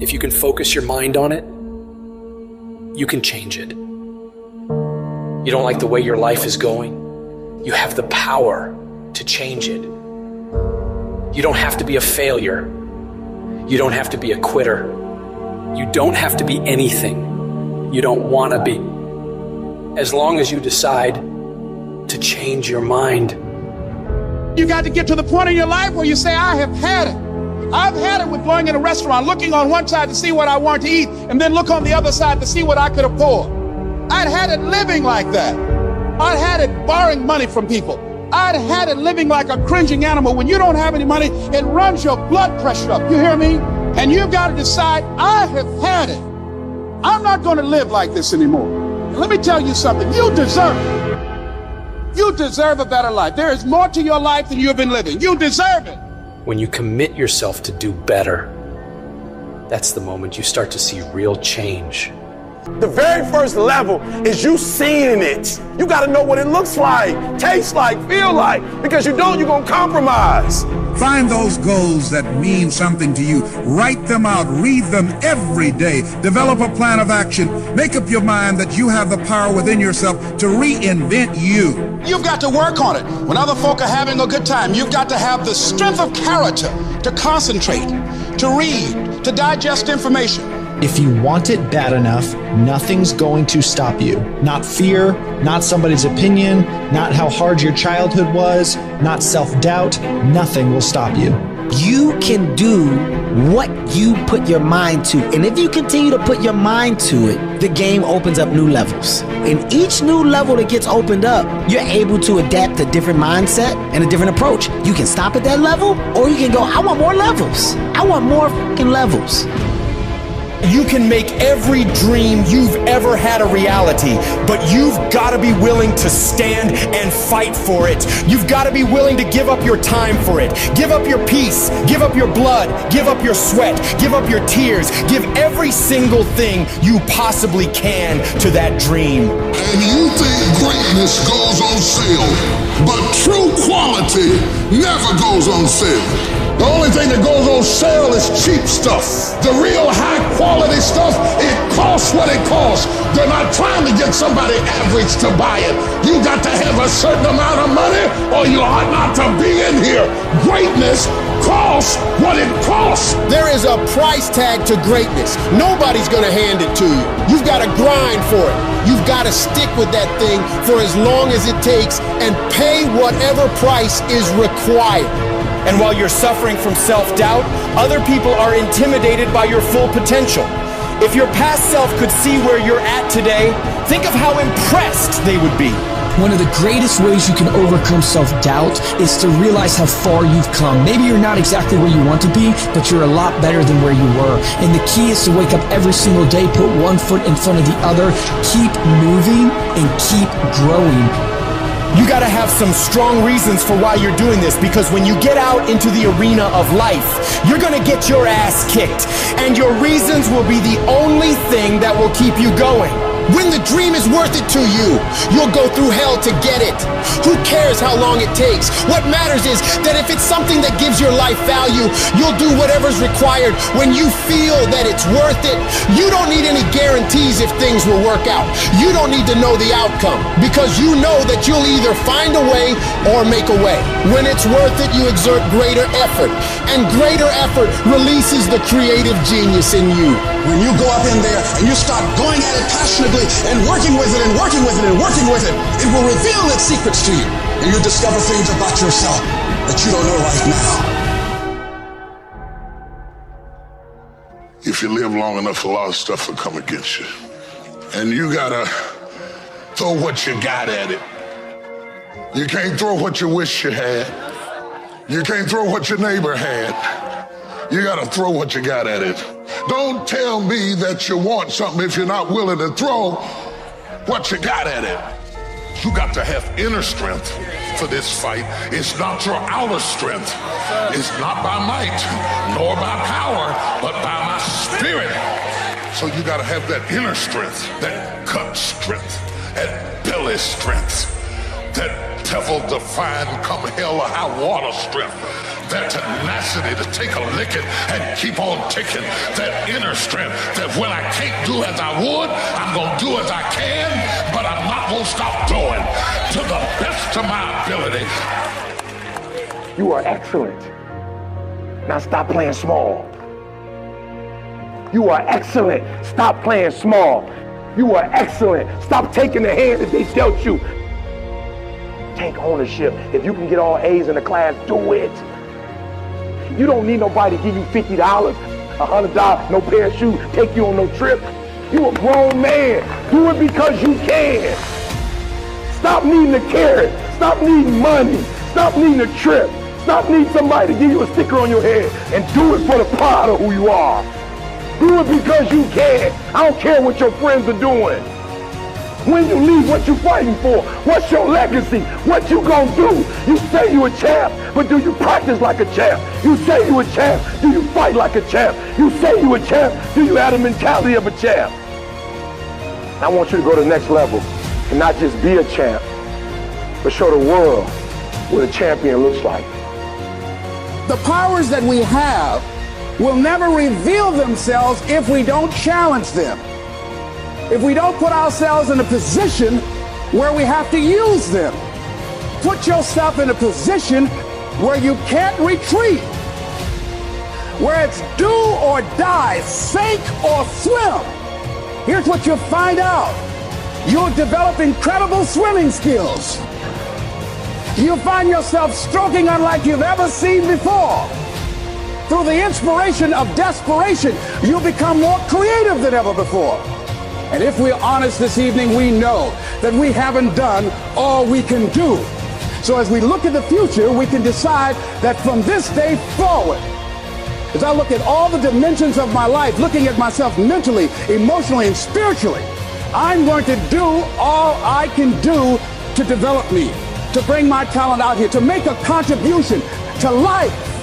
If you can focus your mind on it, you can change it. You don't like the way your life is going? You have the power to change it. You don't have to be a failure. You don't have to be a quitter. You don't have to be anything you don't want to be. As long as you decide to change your mind. You got to get to the point in your life where you say, I have had it. I've had it with going in a restaurant, looking on one side to see what I want to eat, and then look on the other side to see what I could afford. I'd had it living like that. I'd had it borrowing money from people. I'd had it living like a cringing animal. When you don't have any money, it runs your blood pressure up. You hear me? And you've got to decide, I have had it. I'm not going to live like this anymore. And let me tell you something. You deserve it. You deserve a better life. There is more to your life than you've been living. You deserve it. When you commit yourself to do better, that's the moment you start to see real change. The very first level is you seeing it. You got to know what it looks like, tastes like, feel like, because you don't, you're going to compromise. Find those goals that mean something to you. Write them out. Read them every day. Develop a plan of action. Make up your mind that you have the power within yourself to reinvent you. You've got to work on it. When other folk are having a good time, you've got to have the strength of character to concentrate, to read, to digest information. If you want it bad enough, nothing's going to stop you. Not fear, not somebody's opinion, not how hard your childhood was, not self-doubt. Nothing will stop you. You can do what you put your mind to. And if you continue to put your mind to it, the game opens up new levels. And each new level that gets opened up, you're able to adapt a different mindset and a different approach. You can stop at that level, or you can go, I want more levels. I want more fucking levels. You can make every dream you've ever had a reality, but you've got to be willing to stand and fight for it. You've got to be willing to give up your time for it. Give up your peace, give up your blood, give up your sweat, give up your tears, give every single thing you possibly can to that dream. And you think greatness goes on sale, but true quality never goes on sale. The only thing that goes on sale is cheap stuff. The real high quality stuff, it costs what it costs. They're not trying to get somebody average to buy it. You got to have a certain amount of money or you ought not to be in here. Greatness costs what it costs. There is a price tag to greatness. Nobody's gonna hand it to you. You've got to grind for it. You've got to stick with that thing for as long as it takes and pay whatever price is required. And while you're suffering from self-doubt, other people are intimidated by your full potential. If your past self could see where you're at today, think of how impressed they would be. One of the greatest ways you can overcome self-doubt is to realize how far you've come. Maybe you're not exactly where you want to be, but you're a lot better than where you were. And the key is to wake up every single day, put one foot in front of the other, keep moving, and keep growing. You gotta have some strong reasons for why you're doing this, because when you get out into the arena of life, you're gonna get your ass kicked, and your reasons will be the only thing that will keep you going. When the dream is worth it to you, you'll go through hell to get it. Who cares how long it takes? What matters is that if it's something that gives your life value, you'll do whatever's required when you feel that it's worth it. You don't need any guarantees if things will work out. You don't need to know the outcome, because you know that you'll either find a way or make a way. When it's worth it, you exert greater effort, and greater effort releases the creative genius in you. When you go up in there and you start going at it passionately and working with it and working with it and working with it, it will reveal its secrets to you. And you'll discover things about yourself that you don't know right now. If you live long enough, a lot of stuff will come against you. And you gotta throw what you got at it. You can't throw what you wish you had. You can't throw what your neighbor had. You gotta throw what you got at it. Don't tell me that you want something if you're not willing to throw what you got at it. You got to have inner strength for this fight. It's not your outer strength. It's not by might, nor by power, but by my spirit. So you gotta have that inner strength, that gut strength, that belly strength, that devil-defying come hell or high water strength. that tenacity to take a licking and keep on ticking, that inner strength that when I can't do as I would, I'm going to do as I can, but I'm not going to stop doing to the best of my ability. You are excellent. Now stop playing small. You are excellent. Stop playing small. You are excellent. Stop taking the hand that they dealt you. Take ownership. If you can get all A's in the class, do it. You don't need nobody to give you $50, $100, no pair of shoes, take you on no trip. You a grown man. Do it because you can. Stop needing a carrot. Stop needing money. Stop needing a trip. Stop needing somebody to give you a sticker on your head, and do it for the pride of who you are. Do it because you can. I don't care what your friends are doing. When you leave, what you fighting for? What's your legacy? What you gonna do? You say you a champ, but do you practice like a champ? You say you a champ, do you fight like a champ? You say you a champ, do you have the mentality of a champ? I want you to go to the next level and not just be a champ, but show the world what a champion looks like. The powers that we have will never reveal themselves if we don't challenge them. If we don't put ourselves in a position where we have to use them. Put yourself in a position where you can't retreat, where it's do or die, sink or swim. Here's what you'll find out. You'll develop incredible swimming skills. You'll find yourself stroking unlike you've ever seen before. Through the inspiration of desperation, you'll become more creative than ever before. And if we're honest this evening, we know that we haven't done all we can do. So as we look at the future, we can decide that from this day forward, as I look at all the dimensions of my life, looking at myself mentally, emotionally, and spiritually, I'm going to do all I can do to develop me, to bring my talent out here, to make a contribution to life.